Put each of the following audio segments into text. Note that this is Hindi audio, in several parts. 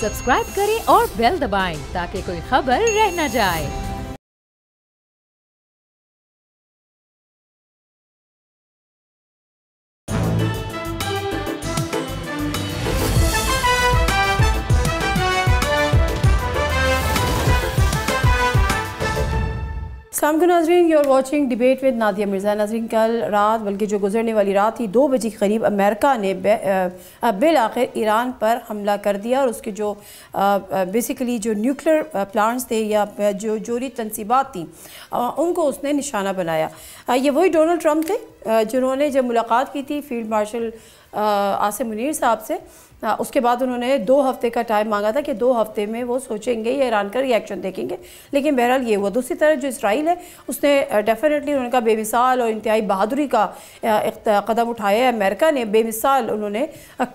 सब्सक्राइब करें और बेल दबाएं ताकि कोई खबर रह न जाए। अस्सलाम वालेकुम नाज़रीन, you are watching debate with Nadia Mirza. नाज़रीन, कल रात बल्कि जो गुजरने वाली रात थी 2 बजे के करीब अमेरिका ने बिल आखिर ईरान पर हमला कर दिया और उसके जो बेसिकली जो न्यूक्लियर प्लांट्स थे या जो जोरी तनसीबात थी उनको उसने निशाना बनाया। ये वही डोनाल्ड ट्रंप थे जिन्होंने जब मुलाकात की थी फील्ड मार्शल आसिम मुनीर साहब से, उसके बाद उन्होंने 2 हफ़्ते का टाइम मांगा था कि 2 हफ़्ते में वो सोचेंगे या ईरान का रिएक्शन देखेंगे, लेकिन बहरहाल ये हुआ। दूसरी तरफ जो इसराइल है उसने डेफिनेटली उनका बेमिसाल और इंतहाई बहादुरी का कदम उठाया है। अमेरिका ने बेमिसाल उन्होंने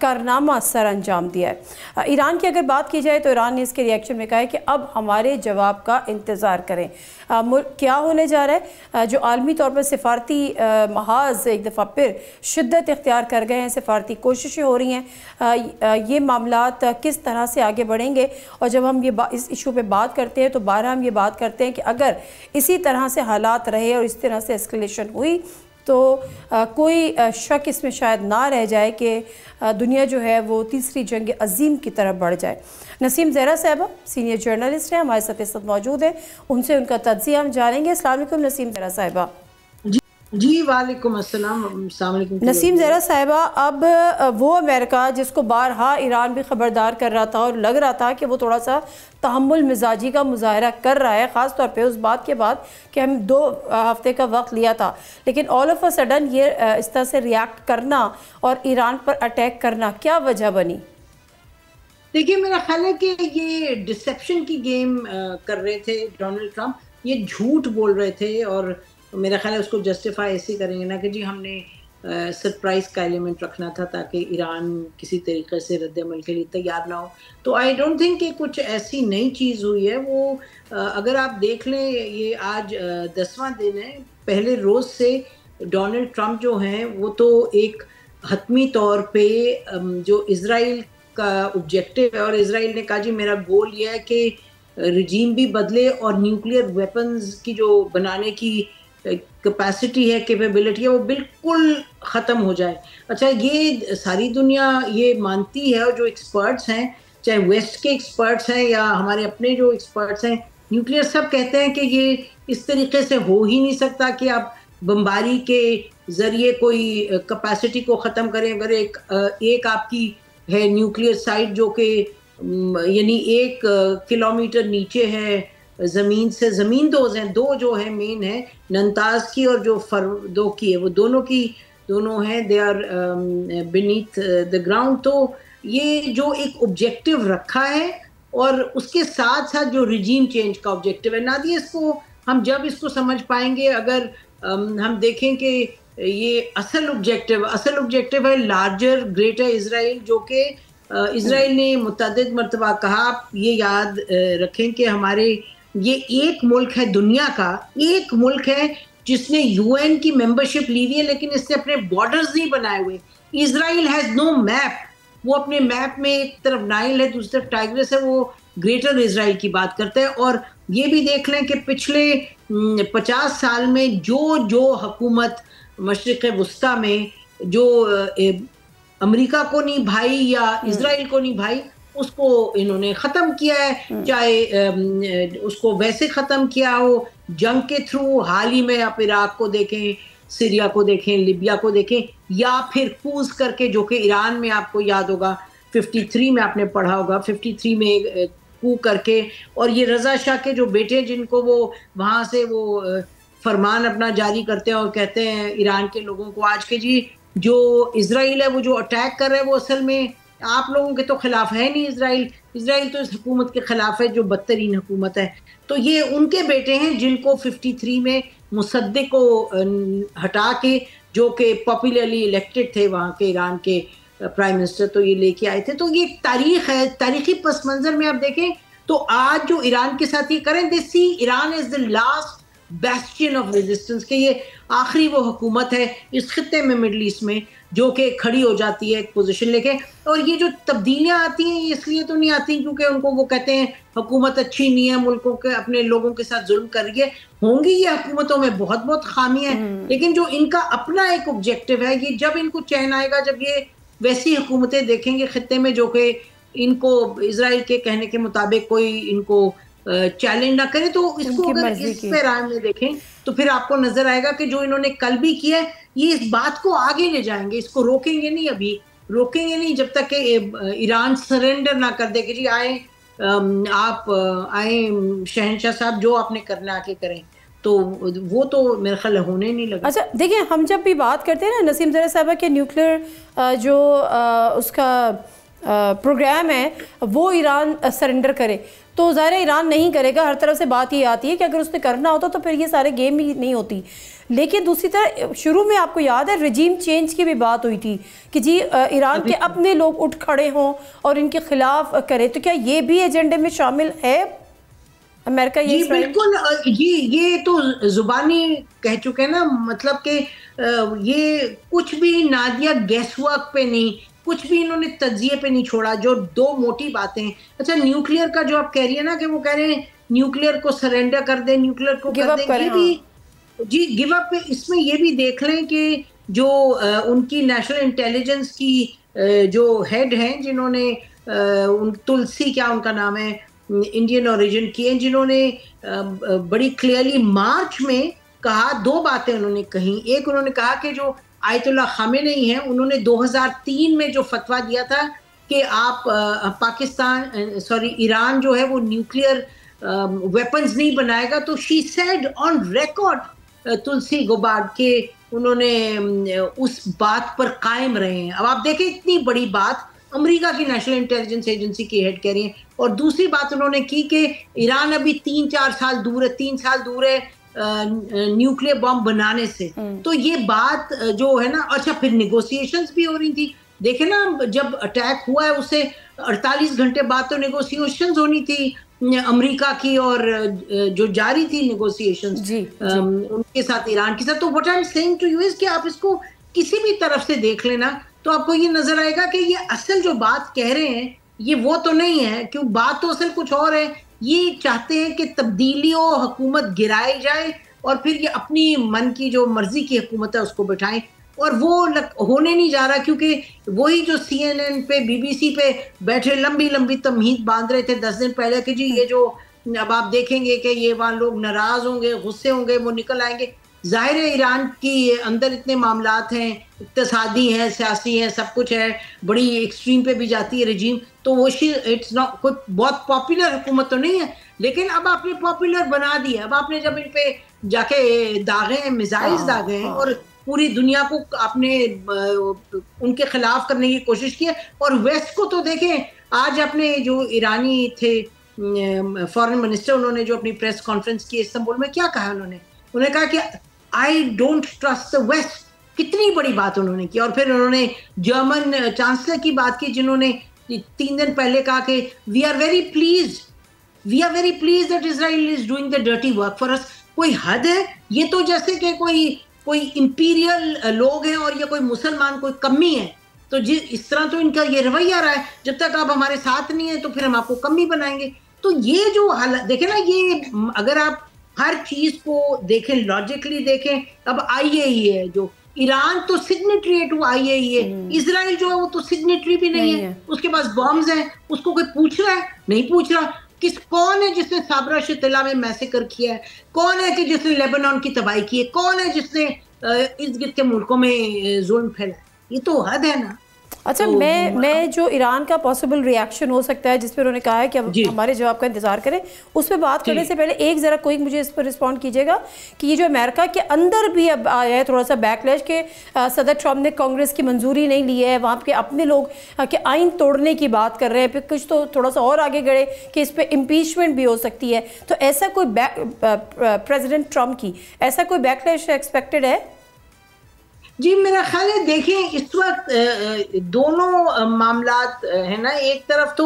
कारनामा सर अंजाम दिया है। ईरान की अगर बात की जाए तो ईरान ने इसके रिएक्शन में कहा है कि अब हमारे जवाब का इंतज़ार करें। क्या होने जा रहा है, जो आलमी तौर पर सिफारती महाज एक दफ़ा फिर शिद्दत इख्तियार कर गए हैं, सिफारती कोशिशें हो रही हैं, ये मामलात किस तरह से आगे बढ़ेंगे। और जब हम इस इशू पे बात करते हैं तो बारहा हम ये बात करते हैं कि अगर इसी तरह से हालात रहे और इस तरह से एस्केलेशन हुई तो कोई शक इसमें शायद ना रह जाए कि दुनिया जो है वो तीसरी जंग अजीम की तरफ बढ़ जाए। नसीम ज़हरा साहिबा सीनियर जर्नलिस्ट हैं, हमारे साथ इस वक्त मौजूद हैं, उनसे उनका तज्ज़िया हम जानेंगे। अस्सलाम वालेकुम नसीम ज़हरा साहिबा। जी वालेकुम अस्सलाम। नसीम ज़हरा साहिबा, अब वो अमेरिका जिसको बारहा ईरान भी ख़बरदार कर रहा था और लग रहा था कि वो थोड़ा सा तहम्मुल मिजाजी का मुजाहरा कर रहा है, ख़ास तौर पे उस बात के बाद कि हम 2 हफ़्ते का वक्त लिया था, लेकिन ऑल ऑफ अ सडन ये इस तरह से रिएक्ट करना और ईरान पर अटैक करना, क्या वजह बनी? देखिए, मेरा ख्याल है कि ये डिसेप्शन की गेम कर रहे थे डोनाल्ड ट्रंप। ये झूठ बोल रहे थे और मेरा ख्याल है उसको जस्टिफाई ऐसे करेंगे ना कि जी हमने सरप्राइज का एलिमेंट रखना था ताकि ईरान किसी तरीके से रद्द-ए-अमल के लिए तैयार ना हो। तो आई डोंट थिंक कि कुछ ऐसी नई चीज़ हुई है। वो अगर आप देख लें, ये आज 10वां दिन है, पहले रोज़ से डोनाल्ड ट्रंप जो हैं वो तो एक हतमी तौर पे जो इज़राइल का ऑब्जेक्टिव है, और इज़राइल ने कहा जी मेरा गोल ये है कि रिजीम भी बदले और न्यूक्लियर वेपन्स की जो बनाने की कैपेसिटी है, कैपेबिलिटी है, वो बिल्कुल ख़त्म हो जाए। अच्छा, ये सारी दुनिया ये मानती है और जो एक्सपर्ट्स हैं, चाहे वेस्ट के एक्सपर्ट्स हैं या हमारे अपने जो एक्सपर्ट्स हैं न्यूक्लियर, सब कहते हैं कि ये इस तरीके से हो ही नहीं सकता कि आप बमबारी के ज़रिए कोई कैपेसिटी को ख़त्म करें। अगर एक आपकी है न्यूक्लियर साइट जो कि यानी 1 किलोमीटर नीचे है ज़मीन से, ज़मीन 2 हैं, 2 जो है मेन है नंताज की और जो फर्दो की है, वो दोनों हैं, they are beneath the ground. तो ये जो एक ऑब्जेक्टिव रखा है और उसके साथ साथ जो रिजीम चेंज का ऑब्जेक्टिव है, नादिया इसको हम जब इसको समझ पाएंगे, अगर हम देखें कि ये असल ऑब्जेक्टिव है लार्जर ग्रेटर इज़राइल, जो कि इज़राइल ने मुतअद्दिद मर्तबा कहा। आप ये याद रखें कि हमारे ये एक मुल्क है, दुनिया का एक मुल्क है जिसने यूएन की मेंबरशिप ली हुई है, लेकिन इसने अपने बॉर्डर्स नहीं बनाए हुए। Israel has no map. वो अपने मैप में एक तरफ नाइल है, दूसरी तरफ टाइग्रिस है, वो ग्रेटर इज़राइल की बात करते हैं। और ये भी देख लें कि पिछले 50 साल में जो हुकूमत मशरिक़ वुस्ता में जो अमेरिका को नहीं भाई या इज़राइल को नहीं भाई, उसको इन्होंने ख़त्म किया है। चाहे उसको वैसे ख़त्म किया हो जंग के थ्रू, हाल ही में आप इराक को देखें, सीरिया को देखें, लिबिया को देखें, या फिर कूज करके जो कि ईरान में आपको याद होगा 53 में आपने पढ़ा होगा, 53 में कू करके, और ये रज़ा शाह के जो बेटे जिनको वो वहाँ से वो फरमान अपना जारी करते हैं और कहते हैं ईरान के लोगों को आज के जी जो इज़राइल है वो जो अटैक कर रहा है वो असल में आप लोगों के तो खिलाफ है नहीं। इज़राइल तो इस हुकूमत के खिलाफ है जो बदतरीन हुकूमत है। तो ये उनके बेटे हैं जिनको 53 में मुसद्दिक को हटा के, जो कि पॉपुलरली इलेक्टेड थे वहाँ के ईरान के प्राइम मिनिस्टर, तो ये लेके आए थे। तो ये तारीख है, तारीखी पस मंज़र में आप देखें तो आज जो ईरान के साथ ये करें, they see Iran is the last bastion of resistance के ये आखिरी वो हुकूमत है इस खित्ते में मिडल ईस्ट में जो कि खड़ी हो जाती है एक पोजीशन लेके। और ये जो तब्दीलियां आती हैं ये इसलिए तो नहीं आती क्योंकि उनको वो कहते हैं हुकूमत अच्छी नहीं है, मुल्कों के अपने लोगों के साथ जुल्म कर रही है। होंगी ये हुकूमतों में बहुत बहुत खामियां हैं, लेकिन जो इनका अपना एक ऑब्जेक्टिव है, ये जब इनको चैन आएगा जब ये वैसी हुकूमतें देखेंगे खित्ते में जो कि इनको इजराइल के कहने के मुताबिक कोई इनको चैलेंज ना करे, तो इसको अगर इस पैराम में देखें तो फिर आपको नजर आएगा कि जो इन्होंने कल भी किया है ये इस बात को आगे ले जाएंगे, इसको रोकेंगे नहीं, अभी रोकेंगे नहीं जब तक कि ईरान सरेंडर ना कर दे कि जी आए आप आए शहनशाह साहब जो आपने करना आके करें। तो वो तो मेरे ख्याल होने नहीं लगा। अच्छा देखिए, हम जब भी बात करते हैं ना नसीम ज़रा साहबा के न्यूक्लियर जो उसका प्रोग्राम है वो ईरान सरेंडर करे, तो ज़ाहिर ईरान नहीं करेगा। हर तरफ से बात ये आती है कि अगर उसने करना होता तो फिर ये सारे गेम ही नहीं होती। लेकिन दूसरी तरह शुरू में आपको याद है रिजीम चेंज की भी बात हुई थी कि जी ईरान के अपने लोग उठ खड़े हों और इनके खिलाफ करें, तो क्या ये भी एजेंडे में शामिल है अमेरिका? ये बिल्कुल, ये तो जुबानी कह चुके हैं ना, मतलब कि ये कुछ भी नादिया गैस वर्क पे नहीं, कुछ भी इन्होंने तज्जिए पे नहीं छोड़ा। जो दो मोटी बातें, अच्छा न्यूक्लियर का जो आप कह रही है ना कि वो कह रहे हैं न्यूक्लियर को सरेंडर कर दे, न्यूक्लियर को कर दे, ये भी जी गिव अप पे। इसमें ये भी देख लें कि जो उनकी नेशनल इंटेलिजेंस की जो हेड हैं जिन्होंने तुलसी क्या उनका नाम है, इंडियन ओरिजिन की हैं, जिन्होंने बड़ी क्लियरली मार्च में कहा, दो बातें उन्होंने कही। एक उन्होंने कहा कि जो आयतुल्ला खामेनी हैं उन्होंने 2003 में जो फतवा दिया था कि आप ईरान जो है वो न्यूक्लियर वेपन्स नहीं बनाएगा, तो शी सेड ऑन रिकॉर्ड तुलसी गोबार्ड के उन्होंने उस बात पर कायम रहे हैं। अब आप देखें इतनी बड़ी बात अमेरिका की नेशनल इंटेलिजेंस एजेंसी की हेड कह रही हैं। और दूसरी बात उन्होंने की कि ईरान अभी 3-4 साल दूर है, 3 साल दूर है न्यूक्लियर बॉम्ब बनाने से। तो ये बात जो है ना, अच्छा फिर निगोशिएशंस भी हो रही थी। देखे ना जब अटैक हुआ है उससे 48 घंटे बाद तो निगोशिएशंस होनी थी अमेरिका की, और जो जारी थी निगोशिएशंस उनके साथ ईरान के साथ। तो what I am saying to you is कि आप इसको किसी भी तरफ से देख लेना तो आपको ये नजर आएगा कि ये असल जो बात कह रहे हैं ये वो तो नहीं है, क्यों बात तो असल कुछ और है। ये चाहते हैं कि तब्दीली हो, हुकूमत गिराई जाए और फिर ये अपनी मन की जो मर्जी की हुकूमत है उसको बिठाएं, और वो होने नहीं जा रहा, क्योंकि वही जो CNN पे BBC पे बैठे लंबी लंबी तमहीद बांध रहे थे 10 दिन पहले कि जी ये जो अब आप देखेंगे कि ये वहाँ लोग नाराज होंगे, गुस्से होंगे, वो निकल आएंगे। जाहिर है ईरान की अंदर इतने मामलात हैं, इक्तिसादी हैं, सियासी हैं, सब कुछ है, बड़ी एक्सट्रीम पे भी जाती है रजीम। तो वो इट्स नॉट कोई बहुत पॉपुलर हुकूमत तो नहीं है, लेकिन अब आपने पॉपुलर बना दिया। अब आपने जब इन पे जाके दागे हैं, मिसाइल्स दागे हैं और पूरी दुनिया को आपने उनके खिलाफ करने की कोशिश की है। और वेस्ट को तो देखें, आज अपने जो ईरानी थे फॉरेन मिनिस्टर, उन्होंने जो अपनी प्रेस कॉन्फ्रेंस की इस्तांबुल में, क्या कहा उन्होंने कहा कि I don't trust the West. कितनी बड़ी बात उन्होंने की। और फिर उन्होंने जर्मन चांसलर की बात की जिन्होंने 3 दिन पहले कहा कि we are very pleased that Israel is doing the dirty work for us. कोई हद है? ये तो जैसे कि कोई इंपीरियल लोग हैं और ये कोई मुसलमान कोई कमी है। तो इस तरह तो इनका ये रवैया रहा है, जब तक आप हमारे साथ नहीं है तो फिर हम आपको कमी बनाएंगे। तो ये जो हालत देखें ना, ये अगर आप हर चीज को देखें, लॉजिकली देखें, अब IAEA है जो ईरान तो सिग्नेटरी है टू IAEA, इजराइल जो है वो तो सिग्नेटरी भी नहीं है। उसके पास बॉम्ब्स हैं, उसको कोई पूछ रहा है? नहीं पूछ रहा। कौन है जिसने साबरा शितला में मैसेकर किया है? कौन है कि जिसने लेबनान की तबाही की है? कौन है जिसने इर्द गिर्द के मुल्कों में जुल्म फैला? ये तो हद है ना। अच्छा, तो मैं जो ईरान का पॉसिबल रिएक्शन हो सकता है जिस पर उन्होंने कहा है कि अब हमारे जवाब का इंतजार करें, उस पर बात करने से पहले एक ज़रा कोई मुझे इस पर रिस्पॉन्ड कीजिएगा कि ये जो अमेरिका के अंदर भी अब आया है थोड़ा सा बैकलैश के सदर ट्रम्प ने कांग्रेस की मंजूरी नहीं ली है, वहाँ के अपने लोग के आइन तोड़ने की बात कर रहे हैं, फिर कुछ तो थोड़ा सा और आगे गए कि इस पर इम्पीचमेंट भी हो सकती है। तो ऐसा कोई प्रेजिडेंट ट्रम्प की ऐसा कोई बैकलैश एक्सपेक्टेड है? जी मेरा ख्याल है, देखें इस वक्त दोनों मामलात है ना। एक तरफ तो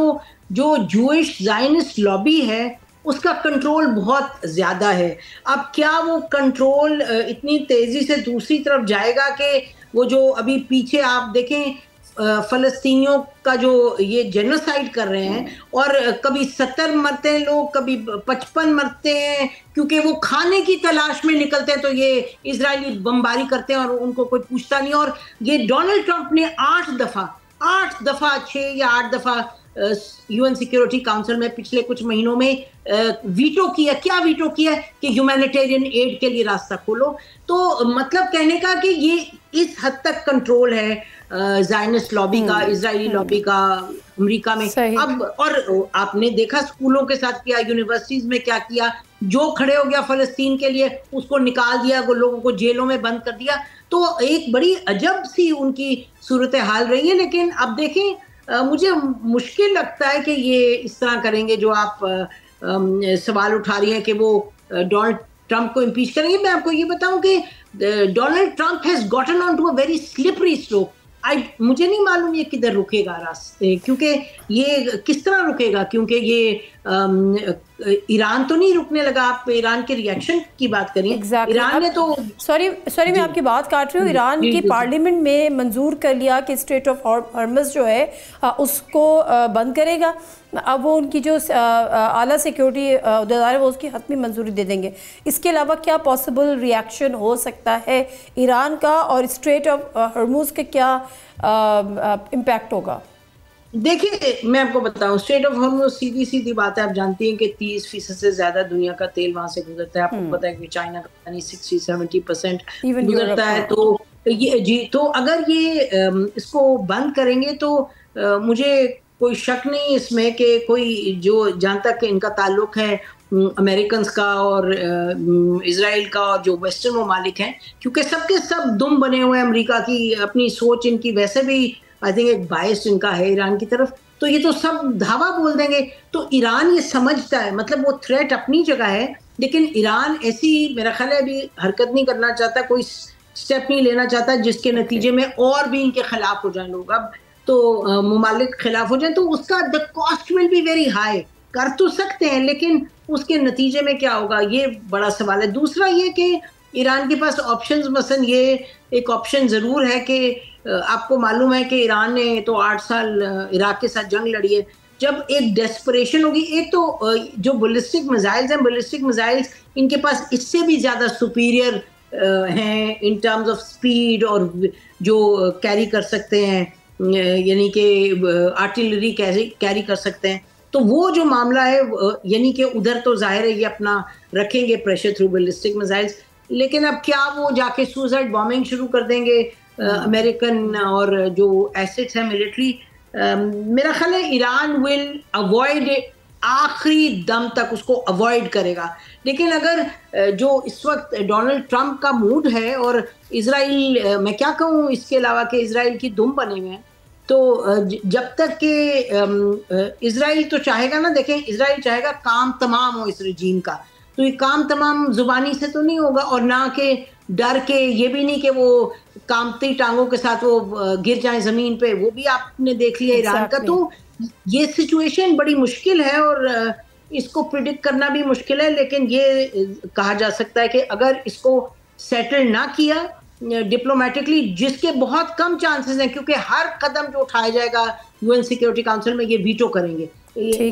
जो जूइश ज़ायनिस्ट लॉबी है उसका कंट्रोल बहुत ज़्यादा है। अब क्या वो कंट्रोल इतनी तेज़ी से दूसरी तरफ जाएगा कि वो जो अभी पीछे आप देखें फ़लस्तीनियों का जो ये जेनोसाइड कर रहे हैं, और कभी 70 मरते हैं लोग, कभी 55 मरते हैं, क्योंकि वो खाने की तलाश में निकलते हैं तो ये इजरायली बमबारी करते हैं और उनको कोई पूछता नहीं। और ये डोनाल्ड ट्रंप ने 8 दफ़ा 6 या 8 दफ़ा यूएन सिक्योरिटी काउंसिल में पिछले कुछ महीनों में वीटो किया। क्या वीटो किया? कि ह्यूमैनिटेरियन एड के लिए रास्ता खोलो। तो मतलब कहने का कि ये इस हद तक कंट्रोल है ज़ायनिस्ट लॉबी का, इजरायली लॉबी का अमेरिका में। अब और आपने देखा स्कूलों के साथ किया, यूनिवर्सिटीज में क्या किया, जो खड़े हो गया फ़लस्तीन के लिए उसको निकाल दिया, वो लोगों को जेलों में बंद कर दिया। तो एक बड़ी अजब सी उनकी सूरत हाल रही है। लेकिन अब देखें, मुझे मुश्किल लगता है कि ये इस तरह करेंगे जो आप सवाल उठा रही हैं कि वो डोनाल्ड ट्रंप को इम्पीच करेंगे। मैं आपको ये बताऊं कि Donald Trump has gotten on to a very slippery slope. मुझे नहीं मालूम ये किधर रुकेगा रास्ते, क्योंकि ये किस तरह रुकेगा, क्योंकि ये ईरान तो नहीं रुकने लगा। आप ईरान के रिएक्शन की बात करिए। ईरान ने तो सॉरी मैं आपकी बात काट रही हूँ। ईरान की पार्लियामेंट में मंजूर कर लिया कि स्ट्रेट ऑफ हॉर्मज़ जो है उसको बंद करेगा। अब वो उनकी जो आला सिक्योरिटी अहदेदार है वो उसकी हतमी मंजूरी दे देंगे। इसके अलावा क्या पॉसिबल रिएक्शन हो सकता है ईरान का, और स्ट्रेट ऑफ हॉर्मज़ का क्या इम्पैक्ट होगा? देखिए, मैं आपको बताऊं, स्ट्रेट ऑफ हॉर्मज़ सीधी सीधी बात है। आप जानती हैं कि 30% से ज्यादा दुनिया का तेल वहां से गुजरता है। आपको पता है कि चाइना का 60-70% गुजरता है। तो ये जी, तो अगर ये इसको बंद करेंगे तो मुझे कोई शक नहीं इसमें कि कोई जो, जहाँ तक इनका ताल्लुक है अमेरिकन का और इजराइल का और जो वेस्टर्न ममालिक हैं, क्योंकि सबके सब दुम बने हुए हैं अमेरिका की। अपनी सोच इनकी वैसे भी आई थिंक एक बायस इनका है ईरान की तरफ, तो ये तो सब धावा बोल देंगे। तो ईरान ये समझता है, मतलब वो थ्रेट अपनी जगह है, लेकिन ईरान ऐसी मेरा ख्याल है अभी हरकत नहीं करना चाहता, कोई स्टेप नहीं लेना चाहता जिसके नतीजे में और भी इनके खिलाफ हो जाए लोग। अब तो मुमालिक खिलाफ हो जाए तो उसका the cost will be very high. कर तो सकते हैं, लेकिन उसके नतीजे में क्या होगा ये बड़ा सवाल है। दूसरा ये कि ईरान के पास ऑप्शंस, मसलन ये एक ऑप्शन ज़रूर है कि आपको मालूम है कि ईरान ने तो 8 साल इराक के साथ जंग लड़ी है। जब एक डेस्परेशन होगी, एक तो जो बैलिस्टिक मिसाइल्स हैं, बैलिस्टिक मिसाइल्स इनके पास इससे भी ज़्यादा सुपीरियर हैं इन टर्म्स ऑफ स्पीड, और जो कैरी कर सकते हैं, यानी कि आर्टिलरी कैरी कर सकते हैं। तो वो जो मामला है, यानी कि उधर तो जाहिर है ये अपना रखेंगे प्रेशर थ्रू बैलिस्टिक मिसाइल्स, लेकिन अब क्या वो जाके सुसाइड बॉम्बिंग शुरू कर देंगे अमेरिकन और जो एसेट्स हैं मिलिट्री। मेरा ख्याल है ईरान विल अवॉइड, आखिरी दम तक उसको अवॉइड करेगा। लेकिन अगर जो इस वक्त डोनाल्ड ट्रंप का मूड है, और इजराइल, मैं क्या कहूँ इसके अलावा कि इजराइल की दुम बने हुए हैं, तो जब तक कि इजराइल तो चाहेगा ना, देखें इजराइल चाहेगा काम तमाम हो इस रजीम का, तो ये काम तमाम जुबानी से तो नहीं होगा, और ना कि डर के, ये भी नहीं कि वो कामती टांगों के साथ वो गिर जाए जमीन पे, वो भी आपने देख लिया ईरान का। तो ये सिचुएशन बड़ी मुश्किल है और इसको प्रिडिक्ट करना भी मुश्किल है। लेकिन ये कहा जा सकता है कि अगर इसको सेटल ना किया डिप्लोमेटिकली, जिसके बहुत कम चांसेस हैं, क्योंकि हर कदम जो उठाया जाएगा यूएन सिक्योरिटी काउंसिल में ये वीटो करेंगे,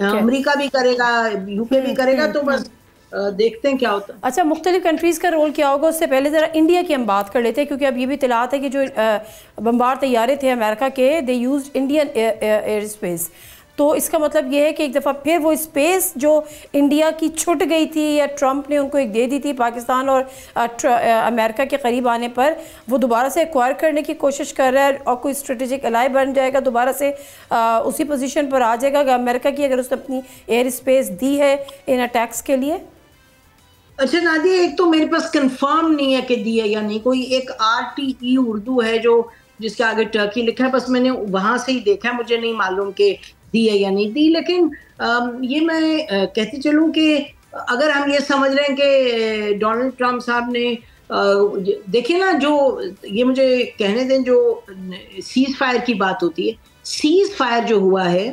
अमेरिका भी करेगा, यूके भी करेगा, तो बस देखते हैं क्या होता है। अच्छा, मुख्तलिफ कंट्रीज़ का रोल क्या होगा, उससे पहले ज़रा इंडिया की हम बात कर लेते हैं, क्योंकि अब ये भी इत्तलात है कि जो बमबार तैयारे थे अमेरिका के, they used Indian air space. तो इसका मतलब ये है कि एक दफ़ा फिर वो स्पेस जो इंडिया की छूट गई थी, या ट्रंप ने उनको एक दे दी थी पाकिस्तान और अमेरिका के करीब आने पर, वो दोबारा से एक्वायर करने की कोशिश कर रहा है, और कोई स्ट्रेटेजिक अलाई बन जाएगा, दोबारा से उसी पोजीशन पर आ जाएगा कि अमेरिका की, अगर उसने अपनी एयर स्पेस दी है इन अटैक्स के लिए। अच्छा नादिया, एक तो मेरे पास कंफर्म नहीं है कि दी है या नहीं। कोई एक RTE उर्दू है जो जिसके आगे टर्की लिखा है, बस मैंने वहां से ही देखा है, मुझे नहीं मालूम कि दी है या नहीं दी। लेकिन ये मैं कहती चलूँ कि अगर हम ये समझ रहे हैं कि डोनाल्ड ट्रंप साहब ने, देखिए ना, जो ये मुझे कहने दें, जो सीज फायर की बात होती है, सीज फायर जो हुआ है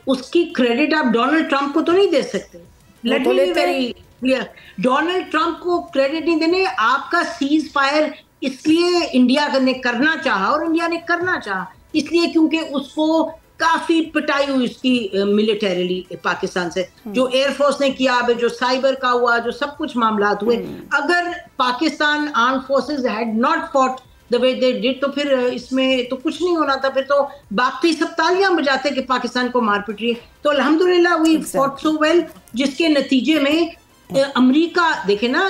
उसकी क्रेडिट आप डोनाल्ड ट्रंप को तो नहीं दे सकते। Let me be very clear, Donald Trump को क्रेडिट नहीं देने, आपका सीज फायर इसलिए इंडिया ने करना चाहा और इंडिया ने करना चाहा इसलिए क्योंकि उसको काफी पिटाई हुई उसकी मिलिटरीली पाकिस्तान से, जो एयरफोर्स ने किया, जो साइबर का हुआ, जो सब कुछ मामलात हुए। अगर Pakistan arm forces had not fought the way they did तो फिर इसमें तो कुछ नहीं होना था, फिर तो बाकी सब तालियां बजाते कि पाकिस्तान को मार पिट रही है। तो अल्हम्दुलिल्लाह वी फॉट सो वेल, जिसके नतीजे में अमेरिका देखे ना,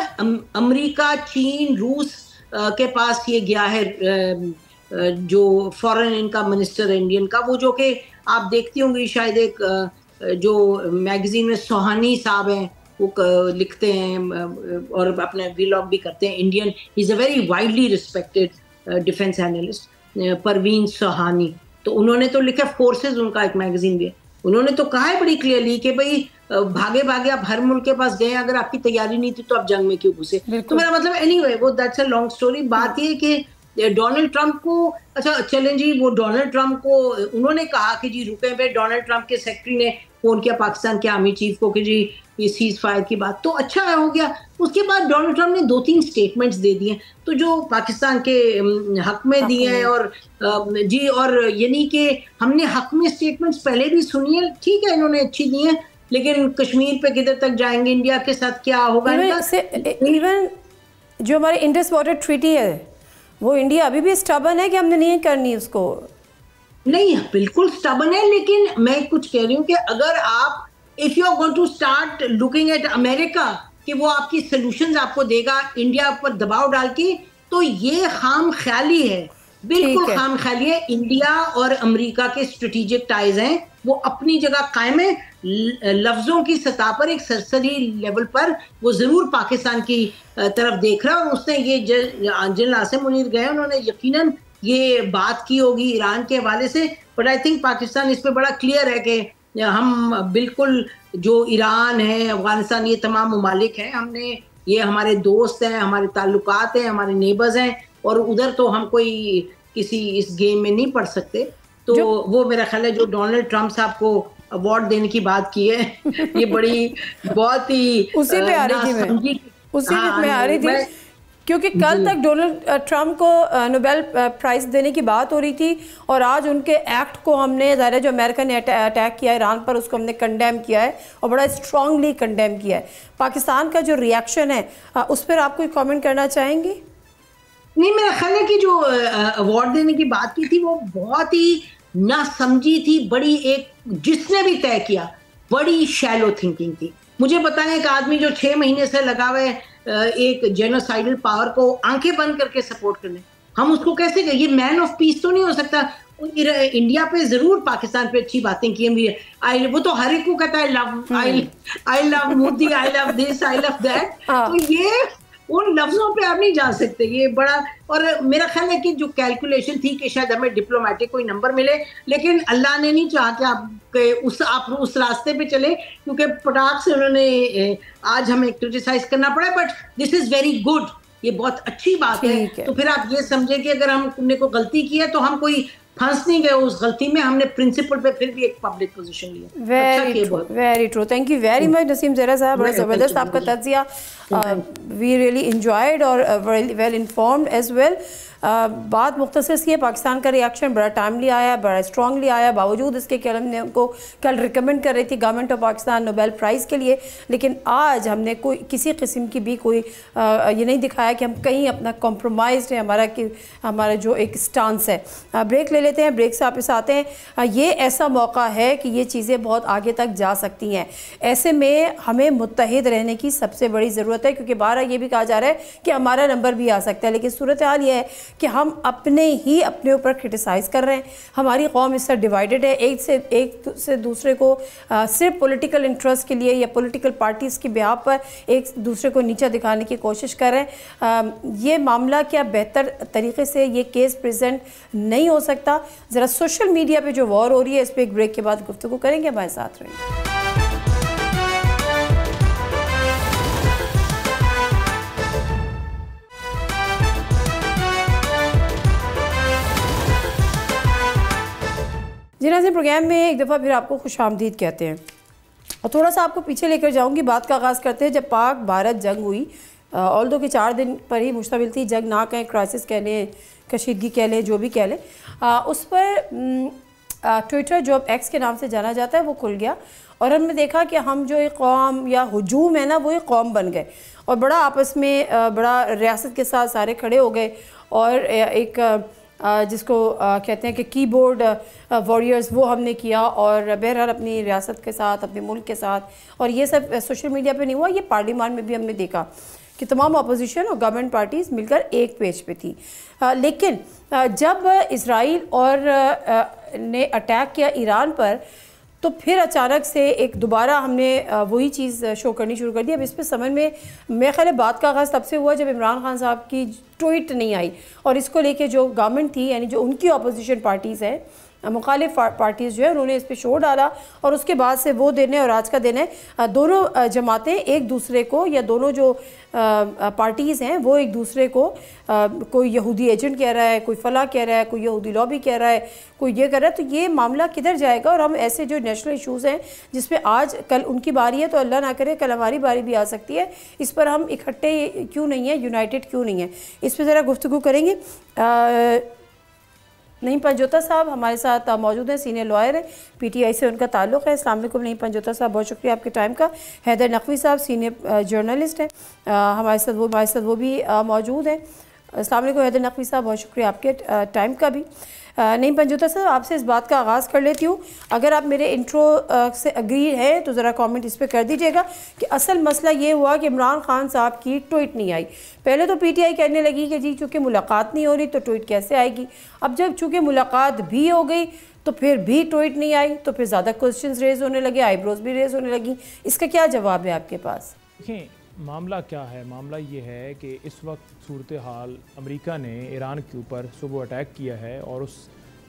अमेरिका, चीन, रूस के पास ये गया है जो फॉरेन इनका मिनिस्टर इंडियन का, वो जो कि आप देखती होंगी शायद एक जो मैगजीन में सोहानी साहब हैं, वो लिखते हैं और अपने व्लॉग भी करते हैं, Indian, he is a very widely respected defence analyst, Praveen Sawhney. तो उन्होंने तो लिखा, फोर्सेस उनका एक मैगजीन भी है, उन्होंने तो कहा है बड़ी क्लियरली कि भाई भागे भागे आप हर मुल्क के पास गए, अगर आपकी तैयारी नहीं थी तो आप जंग में क्यों घुसे। तो मेरा मतलब एनीवे वो दैट्स अ लॉन्ग स्टोरी। बात ये कि डोनाल्ड ट्रंप को, अच्छा चलें जी, वो डोनाल्ड ट्रंप को उन्होंने कहा कि जी रुके पे, डोनाल्ड ट्रंप के सेक्रेटरी ने फोन किया पाकिस्तान के आर्मी चीफ को कि जी ये सीज फायर की बात, तो अच्छा हो गया। उसके बाद डोनाल्ड ट्रंप ने 2-3 स्टेटमेंट्स दे दिए, तो जो पाकिस्तान के हक में दिए हैं, और जी, और यानी कि हमने हक में स्टेटमेंट्स पहले भी सुनी है, ठीक है इन्होंने अच्छी दी है, लेकिन कश्मीर पे किधर तक जाएंगे, इंडिया के साथ क्या होगा इवन जो हमारे इंडस वाटर ट्रीटी है वो इंडिया अभी भी स्टबन है कि हमने नहीं करनी उसको। नहीं, बिल्कुल स्टबन है, लेकिन मैं कुछ कह रही हूँ कि अगर आप if you are going to start looking at America कि वो आपकी सॉल्यूशंस आपको देगा इंडिया पर दबाव डाल के, तो ये खाम ख्याली है, बिल्कुल खाम ख्याली है। इंडिया और अमेरिका के स्ट्रेटेजिक टाइज हैं, वो अपनी जगह कायम है, लफ्जों की सतह पर एक सरसरी लेवल पर वो जरूर पाकिस्तान की तरफ देख रहा है। और उसने ये जनरल आसिम मुनीर गए, उन्होंने यकीनन ये बात की होगी ईरान के हवाले से, बट आई थिंक पाकिस्तान इस पे बड़ा क्लियर है कि हम बिल्कुल, जो ईरान है, अफगानिस्तान, ये तमाम ममालिक हैं, हमने ये हमारे दोस्त हैं, हमारे ताल्लुकात हैं, हमारे नेबर्स हैं, और उधर तो हम कोई किसी इस गेम में नहीं पढ़ सकते। तो वो मेरा ख्याल है जो डोनाल्ड ट्रंप साहब को अवार्ड देने की बात की है ये बड़ी बहुत ही उसी पे आ रही थी, उसी में आ रही थी, क्योंकि कल तक डोनाल्ड ट्रंप को नोबेल प्राइज़ देने की बात हो रही थी, और आज उनके एक्ट को हमने, ज़ाहिर है जो अमेरिका ने अटैक किया ईरान पर, उसको हमने कंडेम किया है और बड़ा स्ट्रांगली कंडेम किया है। पाकिस्तान का जो रिएक्शन है उस पर आप कोई कमेंट करना चाहेंगे? नहीं, मेरा ख्याल है कि जो अवार्ड देने की बात की थी वो बहुत ही ना समझी थी, बड़ी, एक जिसने भी तय किया बड़ी शैलो थिंकिंग थी। मुझे बताएं, एक आदमी जो 6 महीने से लगा हुआ है एक जेनोसाइडल पावर को आंखें बंद करके सपोर्ट करने, हम उसको कैसे कहें? ये मैन ऑफ पीस तो नहीं हो सकता। इंडिया पे जरूर पाकिस्तान पे अच्छी बातें की हुई है, वो तो हर एक को कहता है I love Modi, I love this, I love that, तो ये उन लफ्जों पे आप नहीं जा सकते, ये बड़ा। और मेरा ख्याल है कि जो कैलकुलेशन थी कि शायद हमें डिप्लोमेटिक कोई नंबर मिले, लेकिन अल्लाह ने नहीं चाहा कि आप उस रास्ते पे चले, क्योंकि पटाख से उन्होंने आज हमें क्रिटिसाइज करना पड़ा, but this is very good, ये बहुत अच्छी बात है। तो फिर आप ये समझे कि अगर हमने कोई गलती की है तो हम कोई फंस नहीं गए उस गलती में, हमने प्रिंसिपल पे फिर भी एक पब्लिक पोजीशन लिया। Very true, thank you very much Naseem Zahra साहब, बड़ा ज़बरदस्त आपका तज्जिया, वी रियली इंजॉयड और वेल इन्फॉर्म्ड एज वेल। बात मुख्तसर सी है, पाकिस्तान का रिएक्शन बड़ा टाइमली आया, बड़ा स्ट्रांगली आया, बावजूद इसके कि हमने उनको कल रिकमेंड कर रही थी government of Pakistan Nobel prize के लिए, लेकिन आज हमने कोई किसी किस्म की भी कोई ये नहीं दिखाया कि हम कहीं अपना कॉम्प्रोमाइज़ है हमारा जो एक स्टांस है। ब्रेक ले लेते हैं, ब्रेक से वापस आते हैं। ये ऐसा मौका है कि ये चीज़ें बहुत आगे तक जा सकती हैं, ऐसे में हमें मुत्तहिद रहने की सबसे बड़ी ज़रूरत है, क्योंकि बारह ये भी कहा जा रहा है कि हमारा नंबर भी आ सकता है, लेकिन सूरत हाल ये है कि हम अपने ऊपर क्रिटिसाइज़ कर रहे हैं। हमारी कौम इससे डिवाइडेड है, एक से दूसरे को सिर्फ पॉलिटिकल इंटरेस्ट के लिए या पॉलिटिकल पार्टीज़ की बिहाफ पर एक दूसरे को नीचा दिखाने की कोशिश कर रहे हैं। ये मामला क्या बेहतर तरीके से ये केस प्रेजेंट नहीं हो सकता? ज़रा सोशल मीडिया पे जो वॉर हो रही है इस पर एक ब्रेक के बाद गुफ्तगू करेंगे, हमारे साथ रहेंगे। जी नाज़रीन, प्रोग्राम में एक दफ़ा फिर आपको खुशामदीद कहते हैं। और थोड़ा सा आपको पीछे लेकर जाऊंगी, बात का आगाज़ करते हैं जब पाक भारत जंग हुई, ऑल्दो के 4 दिन पर ही मुश्तमिल थी, जंग ना कहें, क्राइसिस कह लें, कशीदगी कह लें, जो भी कह लें, उस पर ट्विटर जो अब एक्स के नाम से जाना जाता है वो खुल गया और हमने देखा कि हम जो एक कौम या हुजूम है ना वो एक कौम बन गए और बड़ा आपस में बड़ा रियासत के साथ सारे खड़े हो गए और एक जिसको कहते हैं कि कीबोर्ड वॉरियर्स वो हमने किया और बहरहाल अपनी रियासत के साथ, अपने मुल्क के साथ। और ये सब सोशल मीडिया पे नहीं हुआ, ये पार्लियामान में भी हमने देखा कि तमाम अपोजिशन और गवर्नमेंट पार्टीज़ मिलकर एक पेज पे थी। लेकिन जब इसराइल और ने अटैक किया ईरान पर तो फिर अचानक से एक दोबारा हमने वही चीज़ शो करनी शुरू कर दी। अब इस पर समझ में मेरे ख्याल बात का आगाज़ तब से हुआ जब इमरान खान साहब की ट्वीट नहीं आई और इसको लेके जो गवर्नमेंट थी यानी जो उनकी अपोजिशन पार्टीज़ हैं, मुखालिफ पार्टीज़ जो है उन्होंने इस पर शोर डाला और उसके बाद से वो दिन है और आज का दिन है दोनों जमातें एक दूसरे को या दोनों जो पार्टीज़ हैं वो एक दूसरे को कोई यहूदी एजेंट कह रहा है, कोई फला कह रहा है, कोई यहूदी लॉबी कह रहा है, कोई ये कर रहा है। तो ये मामला किधर जाएगा? और हम ऐसे जो नेशनल इशूज़ हैं जिसमें आज कल उनकी बारी है तो अल्लाह ना करे कल हमारी बारी भी आ सकती है, इस पर हम इकट्ठे क्यों नहीं है, यूनाइटेड क्यों नहीं है, इस पर ज़रा गुफ्तगू करेंगे। नईम पंजोता साहब हमारे साथ मौजूद हैं, सीनियर लॉयर हैं, पीटीआई से उनका ताल्लुक़ है। अस्सलाम वालेकुम नईम पंजोता साहब, बहुत शुक्रिया आपके टाइम का। हैदर नकवी साहब सीनियर जर्नलिस्ट हैं, हमारे साथ वो भी मौजूद हैं। अस्सलाम वालेकुम हैदर नकवी साहब, बहुत शुक्रिया आपके टाइम का भी। नईम पंजोता साहब आपसे इस बात का आगाज़ कर लेती हूँ, अगर आप मेरे इंट्रो से अग्री है तो ज़रा कमेंट इस पर कर दीजिएगा कि असल मसला ये हुआ कि इमरान खान साहब की ट्वीट नहीं आई। पहले तो पीटीआई कहने लगी कि जी चूँकि मुलाकात नहीं हो रही तो ट्वीट कैसे आएगी। अब जब चूँकि मुलाकात भी हो गई तो फिर भी ट्वीट नहीं आई तो फिर ज़्यादा क्वेश्चंस रेज होने लगे, आईब्रोज भी रेज होने लगी। इसका क्या जवाब है आपके पास? देखिए मामला क्या है, मामला ये है कि इस वक्त सूरत हाल अमेरिका ने ईरान के ऊपर सुबह अटैक किया है और उस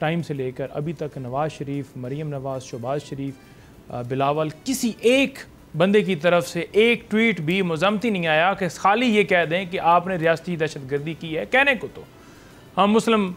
टाइम से लेकर अभी तक नवाज़ शरीफ, मरीम नवाज़, शहबाज शरीफ, बिलावल, किसी एक बंदे की तरफ से एक ट्वीट भी मज़म्मती नहीं आया कि खाली ये कह दें कि आपने रियासती दहशतगर्दी की है। कहने को तो हम मुस्लिम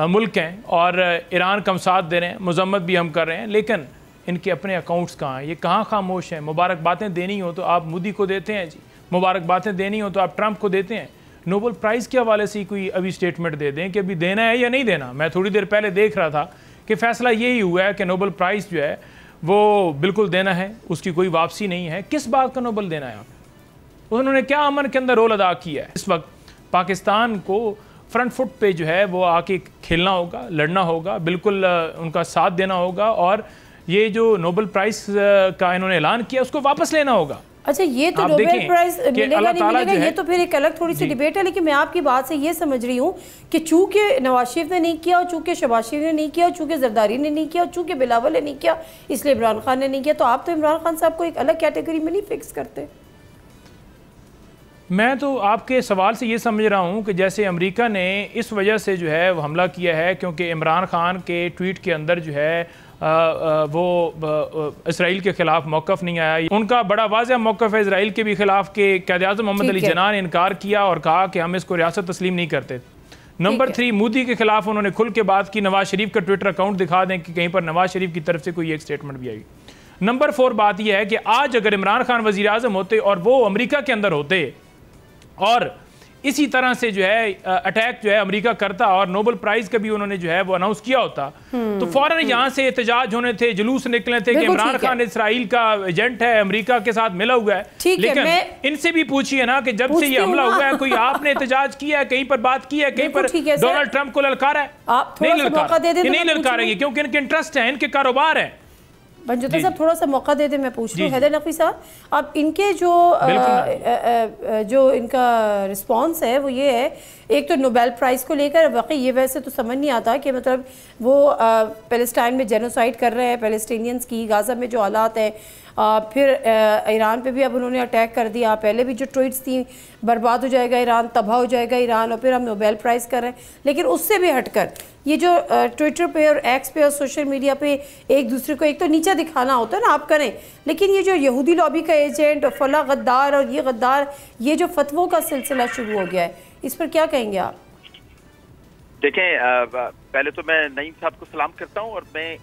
मुल्क हैं और ईरान का हम साथ दे रहे हैं, मजम्मत भी हम कर रहे हैं, लेकिन इनके अपने अकाउंट्स कहाँ हैं, ये कहाँ खामोश हैं। मुबारकबातें देनी हो तो आप मोदी को देते हैं जी, मुबारकबातें देनी हो तो आप ट्रंप को देते हैं। नोबल प्राइज़ के हवाले से कोई अभी स्टेटमेंट दे दें कि अभी देना है या नहीं देना। मैं थोड़ी देर पहले देख रहा था कि फ़ैसला यही हुआ है कि नोबल प्राइज़ जो है वो बिल्कुल देना है, उसकी कोई वापसी नहीं है। किस बात का नोबल देना है? उन्होंने क्या अमन के अंदर रोल अदा किया है? इस वक्त पाकिस्तान को फ्रंट फुट पे जो है वो आके खेलना होगा, लड़ना होगा, बिल्कुल उनका साथ देना होगा और ये जो नोबल प्राइज़ का इन्होंने ऐलान किया उसको वापस लेना होगा। अच्छा, ये तो नोबेल प्राइज मिलेगा नहीं मिलेगा ये तो फिर एक अलग थोड़ी सी डिबेट है, लेकिन मैं आपकी बात से ये समझ रही हूँ कि चूंकि नवाज शरीफ ने नहीं किया और चूंकि शहबाज शरीफ ने नहीं किया और चूंकि जरदारी ने नहीं किया और चूंकि बिलावल ने नहीं किया इसलिए इमरान खान ने नहीं किया, तो आप तो इमरान खान साहब को एक अलग कैटेगरी में नहीं फिक्स करते। मैं तो आपके सवाल से ये समझ रहा हूँ कि जैसे अमेरिका ने इस वजह से जो है वो हमला किया है क्योंकि इमरान खान के ट्वीट के अंदर जो है वो इसराइल के ख़िलाफ़ मौक़िफ़ नहीं आया। उनका बड़ा वाज़ेह मौक़िफ़ है इसराइल के भी ख़िलाफ़ के क़ायद-ए-आज़म मोहम्मद अली जिन्ना ने इनकार किया और कहा कि हम इसको रियासत तस्लीम नहीं करते। नंबर 3, मोदी के ख़िलाफ़ उन्होंने खुल के बात की, नवाज़ शरीफ का ट्विटर अकाउंट दिखा दें कि कहीं पर नवाज़ शरीफ की तरफ से कोई एक स्टेटमेंट भी आई। नंबर 4 बात यह है कि आज अगर इमरान खान वज़ीर आज़म होते और वो अमेरिका के अंदर होते और इसी तरह से जो है अटैक जो है अमेरिका करता और नोबेल प्राइज का भी उन्होंने जो है वो अनाउंस किया होता तो फौरन यहाँ से एहतजाज होने थे, जुलूस निकले थे कि इमरान खान इसराइल का एजेंट है, अमेरिका के साथ मिला हुआ है। लेकिन इनसे भी पूछिए ना कि जब से ये हमला हुआ है कोई आपने एहतजाज किया है, कहीं पर बात की है, कहीं पर डोनाल्ड ट्रंप को ललकारा है? नहीं ललकारेंगे क्योंकि इनके इंटरेस्ट है, इनके कारोबार है। पंजोता साहब थोड़ा सा मौका दे दे, मैं पूछ रही हूँ हैदर नकवी साहब, अब इनके जो इनका रिस्पांस है वो ये है, एक तो नोबेल प्राइज़ को लेकर वाकई ये वैसे तो समझ नहीं आता कि मतलब वो पैलेस्टाइन में जेनोसाइड कर रहे हैं पैलेस्टीनियंस की, गाज़ा में जो हालात हैं, फिर ईरान पे भी अब उन्होंने अटैक कर दिया, पहले भी जो ट्वीट्स थी बर्बाद हो जाएगा ईरान, तबाह हो जाएगा ईरान, और फिर हम नोबेल प्राइज़ कर रहे हैं। लेकिन उससे भी हटकर ये जो ट्विटर पे और एक्स पे और सोशल मीडिया पे एक दूसरे को एक तो नीचा दिखाना होता है ना, आप करें, लेकिन ये जो यहूदी लॉबी का एजेंट और फला गद्दार और ये गद्दार, ये जो फतवों का सिलसिला शुरू हो गया है, इस पर क्या कहेंगे आप? देखें, पहले तो मैं नईम साहब को सलाम करता हूँ और मैं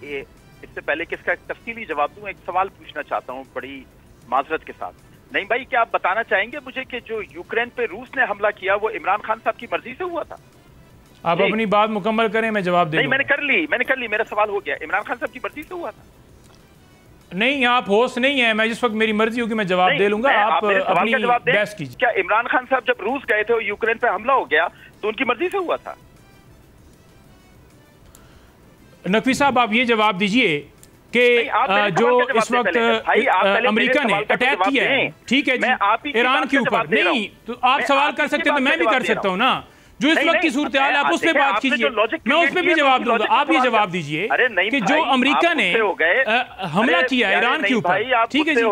इससे पहले कि इसका तफसीली जवाब दूं, एक सवाल पूछना चाहता हूं बड़ी माजरत के साथ। नहीं भाई, क्या आप बताना चाहेंगे मुझे कि जो यूक्रेन पे रूस ने हमला किया वो इमरान खान साहब की मर्जी से हुआ था? आप अपनी बात मुकम्मल करें, मैं जवाब दे नहीं, मैंने कर ली, मेरा सवाल हो गया। इमरान खान साहब की मर्जी से हुआ था? नहीं, आप होस्ट नहीं है, मैं जिस वक्त मेरी मर्जी होगी मैं जवाब दे लूंगा, आप अपनी बहस कीजिए। क्या इमरान खान साहब जब रूस गए थे और यूक्रेन पे हमला हो गया तो उनकी मर्जी से हुआ था? नकवी साहब आप ये जवाब दीजिए कि जो इस वक्त अमेरिका ने अटैक किया है, ठीक है जी, ईरान के ऊपर, नहीं तो आप सवाल कर सकते हैं तो मैं भी कर सकता हूँ ना। जो इस वक्त की सूरत हाल है आप उस पर बात कीजिए, मैं उस पर भी जवाब दूंगा। आप ये जवाब दीजिए कि जो अमेरिका ने हमला किया ईरान के ऊपर, ठीक है जी,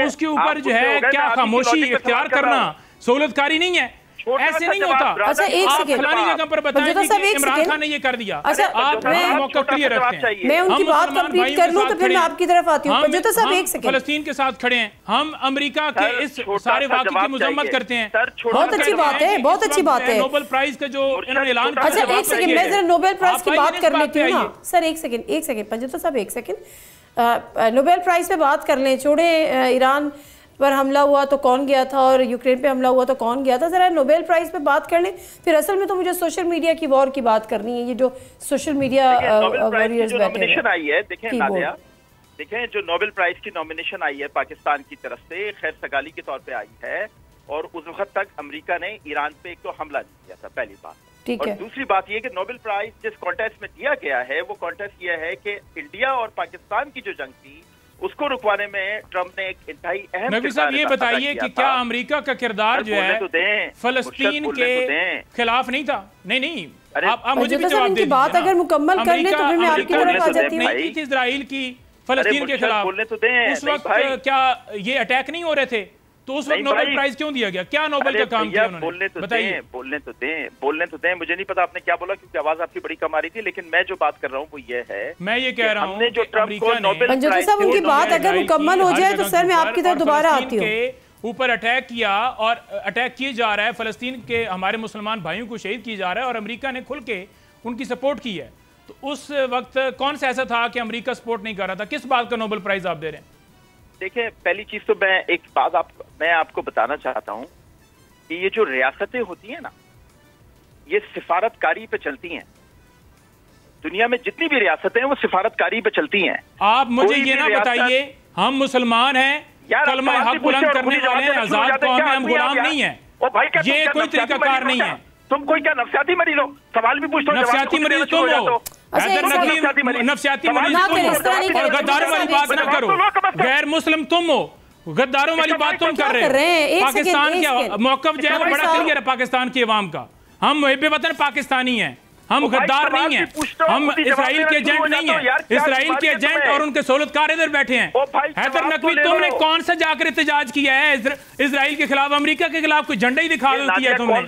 उसके ऊपर जो है क्या खामोशी इख्तियार करना सहूलतकारी नहीं है? ऐसे नहीं होता। अच्छा एक सेकंड, फलानी जगह पर बताएं कि इमरान खान ने ये कर दिया। अच्छा आप मौका क्लियर रखते हैं, मैं उनकी बात कंप्लीट कर लूं तो फिर मैं आपकी तरफ आती हूं। पंजोता साहब एक सेकंड, फलस्तीन के साथ खड़े हैं, हम अमेरिका के इस सारे वाक़े की मजम्मत करते हैं। बहुत अच्छी बात है, बहुत अच्छी बात है। नोबेल प्राइज का जो इन्होंने ऐलान किया। अच्छा एक सेकंड, मैं जरा नोबेल प्राइज की बात कर लेती हूँ ना सर। एक सेकंड पंजोता साहब, एक सेकंड, नोबेल प्राइज पे बात कर लें। छोड़े ईरान पर हमला हुआ तो कौन गया था और यूक्रेन पे हमला हुआ तो कौन गया था, जरा नोबेल प्राइज पे बात कर लें। फिर असल में तो मुझे सोशल मीडिया की वॉर की बात करनी है, ये जो सोशल मीडिया वॉरियर्स बैठे हैं। आई है, देखें नादिया, देखें जो नोबेल प्राइज की नॉमिनेशन आई है पाकिस्तान की तरफ से खैर सगाली के तौर पे आई है, और उस वक्त तक अमेरिका ने ईरान पे एक तो हमला नहीं किया था, पहली बात। ठीक और है। दूसरी बात ये कि नोबेल प्राइज जिस कॉन्टेस्ट में दिया गया है वो कॉन्टेस्ट ये है कि इंडिया और पाकिस्तान की जो जंग थी उसको रुकवाने में ट्रंप ने एक इंतहाई अहम नबी साहब ये बताइए कि क्या अमेरिका का किरदार जो है फलस्तीन के खिलाफ नहीं था? नहीं, आप मुझे भी जवाब दे, बात अगर मुकम्मल कर ले तो फिर मैं आपकी तरफ आ जाती हूं। नहीं थी इजराइल की फलस्तीन के खिलाफ, उस वक्त क्या ये अटैक नहीं हो रहे थे? तो उस वक्त नोबेल प्राइज क्यों दिया गया? क्या नोबेल का काम किया उन्होंने? बताइए। बोलने तो दें। मुझे नहीं पता आपने क्या बोला क्योंकि आवाज आपकी बड़ी कम आ रही थी, लेकिन मैं जो बात कर रहा हूँ वो ये है, मैं ये कह रहा हूँ जो ट्रंप को नोबेल पंजोता साहब उनकी बात अगर मुकम्मल हो जाए तो सर मैं आपकी तरफ दोबारा आती हूँ। ऊपर अटैक किया और अटैक किए जा रहा है, फलस्तीन के हमारे मुसलमान भाइयों को शहीद किया जा रहा है और अमेरिका ने खुल के उनकी सपोर्ट की है। तो उस वक्त कौन सा ऐसा था कि अमेरिका सपोर्ट नहीं कर रहा था? किस बात का नोबेल प्राइज आप दे रहे हैं? देखिए, पहली चीज तो मैं एक बात मैं आपको बताना चाहता हूं कि ये जो रियासतें होती हैं ना, ये सिफारतकारी पे चलती हैं। दुनिया में जितनी भी रियासतें हैं वो सिफारतकारी पे चलती हैं। आप मुझे ये ना बताइए, हम मुसलमान हैं, कलमा हक बुलंद करने वाले हैं, आजाद कौम में, हम गुलाम नहीं है। ये कोई तरीकाकार नहीं है। तुम कोई क्या नफसियाती मरीज हो? सवाल भी पूछते हो, नफसियाती मरीज तुम हो, नफसियाती मरीज तुम हो, और गद्दारों वाली बात ना करो। गैर मुस्लिम तुम हो, गद्दारों वाली बात तुम कर रहे हो। पाकिस्तान का मौकफ जो है वो बड़ा क्लियर है पाकिस्तान की अवाम का। हम बेवतन पाकिस्तानी हैं, हम गद्दार नहीं हैं, हम इसराइल के एजेंट नहीं हैं। इसराइल के एजेंट और उनके सहूलतकार इधर बैठे हैं। हैदर नकवी, तुमने कौन सा जाकर एहतजाज किया है इसराइल के खिलाफ? अमेरिका के खिलाफ कोई झंडा ही दिखा दिया तुमने।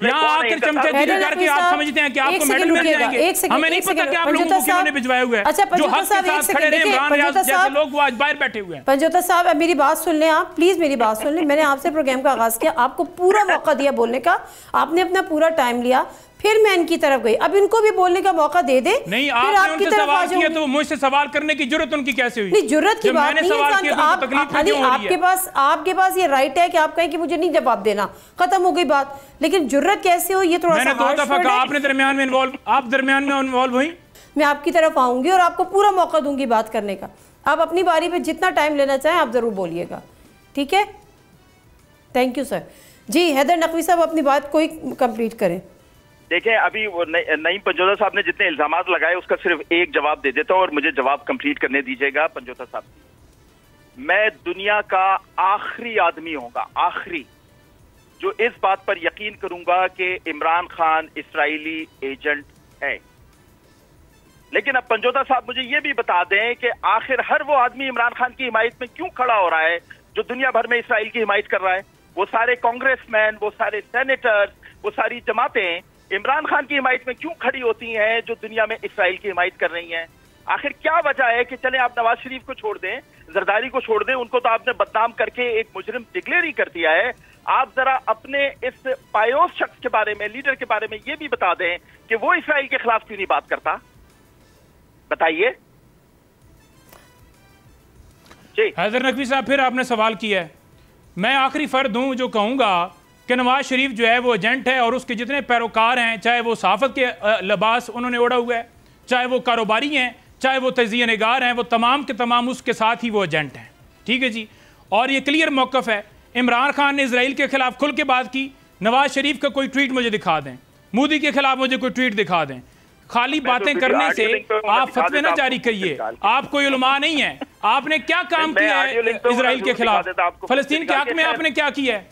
यहाँ आकर चमचागिरी करके आप समझते हैं कि आपको मेडल मिल जाएंगे। हमें नहीं पता कि आप लोगों को किन्होंने भिजवाया हुआ है। जो हक के साथ खड़े रहे इमरान रियाज जैसे लोग, वो आज बाहर बैठे हुए हैं। पंजोता साहब मेरी बात सुन लें, आप प्लीज मेरी बात सुन लें। मैंने आपसे प्रोग्राम का आगाज किया, आपको पूरा मौका दिया बोलने का, आपने अपना पूरा टाइम लिया, फिर मैं इनकी तरफ गई। अब इनको भी बोलने का मौका दे दे। नहीं, आपने उनसे सवाल किया तो मुझसे सवाल करने की जरूरत उनकी कैसे हुई? नहीं, जरूरत की बात नहीं है। आपके पास ये राइट है कि आप कहें कि मुझे नहीं जवाब देना, खत्म हो गई बात। लेकिन जरूरत कैसे हो ये थोड़ा सा मैंने 2 दफा कहा, आपने दरमियान में इन्वॉल्व, आप दरमियान में इन्वॉल्व हुई। मैं आपकी तरफ आऊंगी और आपको पूरा मौका दूंगी बात करने का। आप अपनी बारी पे जितना टाइम लेना चाहें आप जरूर बोलिएगा, ठीक है? Thank you sir. जी हैदर नकवी साहब अपनी बात कोई कंप्लीट करें। देखें, अभी वो नईम पंजोता साहब ने जितने इल्जामात लगाए उसका सिर्फ एक जवाब दे देता हूं और मुझे जवाब कंप्लीट करने दीजिएगा। पंजोता साहब, मैं दुनिया का आखिरी आदमी होगा, आखिरी, जो इस बात पर यकीन करूंगा कि इमरान खान इस्राएली एजेंट है। लेकिन अब पंजोता साहब मुझे ये भी बता दें कि आखिर हर वो आदमी इमरान खान की हिमायत में क्यों खड़ा हो रहा है जो दुनिया भर में इसराइल की हिमायत कर रहा है? वो सारे कांग्रेसमैन, वो सारे सेनेटर्स, वो सारी जमातें इमरान खान की हिमायत में क्यों खड़ी होती हैं जो दुनिया में इसराइल की हिमायत कर रही हैं? आखिर क्या वजह है कि चले आप नवाज शरीफ को छोड़ दें, जरदारी को छोड़ दें, उनको तो आपने बदनाम करके एक मुजरिम डिक्लेयर ही कर दिया है। आप जरा अपने इस पायोस शख्स के बारे में, लीडर के बारे में ये भी बता दें कि वो इसराइल के खिलाफ क्यों नहीं बात करता? बताइए। हैदर नकवी साहब, फिर आपने सवाल किया है। मैं आखिरी फर्द हूँ जो कहूँगा कि नवाज शरीफ जो है वो एजेंट है और उसके जितने पैरोकार हैं, चाहे वो सहाफ़त के लिबास उन्होंने ओढ़ा हुआ है, चाहे वो कारोबारी हैं, चाहे वो तज़िया निगार हैं, वो तमाम के तमाम उसके साथ ही वो एजेंट हैं। ठीक है जी। और ये क्लियर मौक़िफ़ है। इमरान खान ने इसराइल के खिलाफ खुल के बात की। नवाज शरीफ का कोई ट्वीट मुझे दिखा दें, मोदी के खिलाफ मुझे कोई ट्वीट दिखा दें। खाली बातें करने से आप फतवे ना जारी करिए। आप कोई उलमा नहीं है। आपने क्या काम किया है इसराइल के खिलाफ, फलस्तीन के हक में आपने क्या किया है?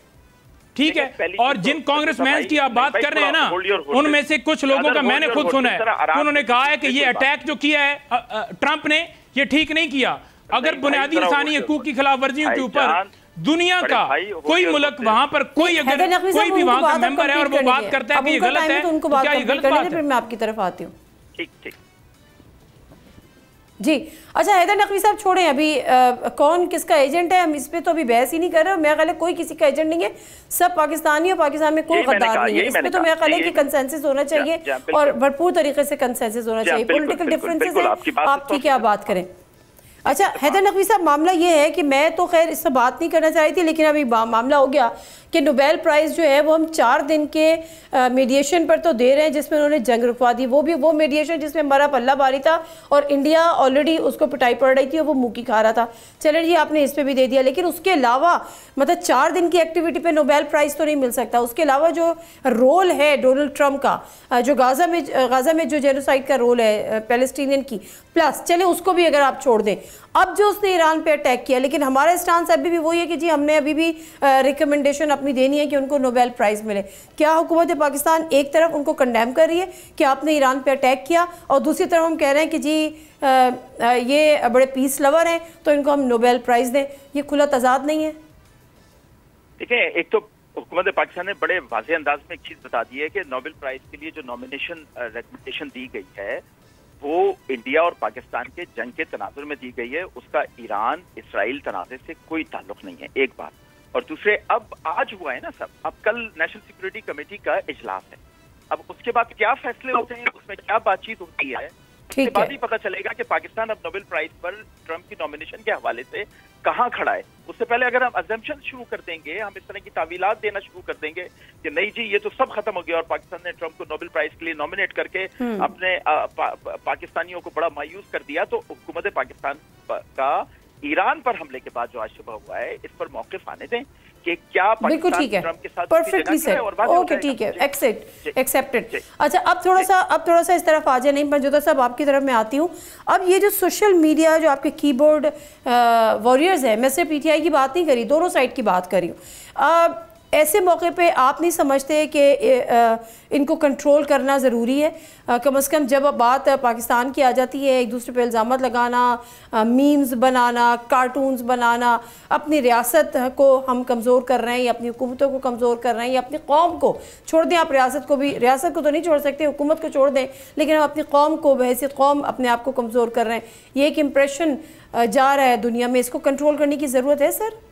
ठीक है। और जिन कांग्रेसमैन की आप बात कर रहे हैं ना, उनमें से कुछ लोगों का मैंने खुद सुना है, उन्होंने कहा है कि ये अटैक जो किया है ट्रंप ने, ये ठीक नहीं किया। अगर बुनियादी इंसानी हकूक की खिलाफ वर्जियों के ऊपर दुनिया का कोई मुल्क, वहां पर कोई अगर कोई भी वहां का मेंबर है और वो बात करता है कि ये गलत है, तो क्या ये गलत बात है? फिर मैं आपकी तरफ आती हूँ। ठीक जी। अच्छा हैदर नकवी साहब छोड़ें अभी कौन किसका एजेंट है, हम इस पे तो अभी बहस ही नहीं कर रहे। मेरा ख्याल है कोई किसी का एजेंट नहीं है, सब पाकिस्तानी और पाकिस्तान में कोई गद्दार नहीं है। इस पे तो मेरा ख्याल है कि कंसेंसस होना चाहिए और भरपूर तरीके से कंसेंसस होना चाहिए। पॉलिटिकल डिफरेंसेस है, आप ठीक है आप बात करें। अच्छा हैदर नकवी साहब, मामला ये है कि मैं तो खैर इससे बात नहीं करना चाह रही थी, लेकिन अभी मामला हो गया कि नोबेल प्राइज़ जो है वो हम 4 दिन के मीडिएशन पर तो दे रहे हैं जिसमें उन्होंने जंग रुकवा दी। वो भी वो मीडिएशन जिसमें हमारा पल्ला भारी था और इंडिया ऑलरेडी उसको पिटाई पड़ रही थी और वो मुँह की खा रहा था। चले जी आपने इस पर भी दे दिया, लेकिन उसके अलावा मतलब 4 दिन की एक्टिविटी पे नोबेल प्राइज़ तो नहीं मिल सकता। उसके अलावा जो रोल है डोनाल्ड ट्रंप का, जो गाज़ा में जो जेनोसाइड का रोल है पैलेस्टीनियन की, प्लस चले उसको भी अगर आप छोड़ दें, अब जो उसने ईरान पे अटैक किया, लेकिन हमारा स्टांस अभी भी वही है कि जी हमने अभी भी रिकमेंडेशन अपनी देनी है कि उनको नोबेल प्राइज़ मिले। क्या हुकूमत पाकिस्तान एक तरफ उनको कंडेम कर रही है कि आपने ईरान पे अटैक किया और दूसरी तरफ हम कह रहे हैं कि जी ये बड़े पीस लवर हैं तो इनको हम नोबेल प्राइज़ दें? ये खुला तजाद नहीं है? देखिए, एक तो हुकूमत पाकिस्तान ने बड़े वाज़ेह अंदाज में एक चीज़ बता दी है कि नोबेल प्राइज़ के लिए जो नॉमिनेशन रिकमेंडेशन दी गई है वो इंडिया और पाकिस्तान के जंग के तनाजुर में दी गई है। उसका ईरान इसराइल तनाज़े से कोई ताल्लुक नहीं है, एक बात। और दूसरे, अब आज हुआ है ना सब, अब कल नेशनल सिक्योरिटी कमेटी का इजलास है। अब उसके बाद क्या फैसले होते हैं, उसमें क्या बातचीत होती है, उसके बाद ही पता चलेगा कि पाकिस्तान अब नोबेल प्राइज पर ट्रंप की नॉमिनेशन के हवाले से कहाँ खड़ा है। उससे पहले अगर हम अजम्पशन शुरू कर देंगे, हम इस तरह की तावीलात देना शुरू कर देंगे कि नहीं जी ये तो सब खत्म हो गया और पाकिस्तान ने ट्रंप को नोबेल प्राइज के लिए नॉमिनेट करके अपने पाकिस्तानियों को बड़ा मायूस कर दिया, तो हुकूमत पाकिस्तान का ईरान पर हमले के बाद जो आज सुबह हुआ है इस पर मौक़िफ़ आने दें कि क्या पाकिस्तान ट्रंप के साथ परफेक्टली सेट। ओके ठीक है, एक्सेप्टेड। अच्छा अब थोड़ा सा इस तरफ आ जाए, नहीं मंजूदा साहब आपकी तरफ मैं आती हूँ। अब ये जो सोशल मीडिया जो आपके कीबोर्ड वॉरियर्स है, मैं सिर्फ पीटीआई की बात नहीं करी, दोनों साइड की बात करी हूँ। ऐसे मौके पे आप नहीं समझते कि इनको कंट्रोल करना ज़रूरी है? कम से कम जब बात पाकिस्तान की आ जाती है, एक दूसरे पे इल्ज़ामात लगाना, मीम्स बनाना, कार्टून्स बनाना, अपनी रियासत को हम कमज़ोर कर रहे हैं या अपनी हुकूमतों को कमज़ोर कर रहे हैं या अपनी कौम को, छोड़ दें आप रियासत को तो नहीं छोड़ सकते, हुकूमत को छोड़ दें, लेकिन हम अपनी कौम को बहैसियत कौम अपने आप को कमज़ोर कर रहे हैं। ये एक इम्प्रेशन जा रहा है दुनिया में, इसको कंट्रोल करने की ज़रूरत है सर?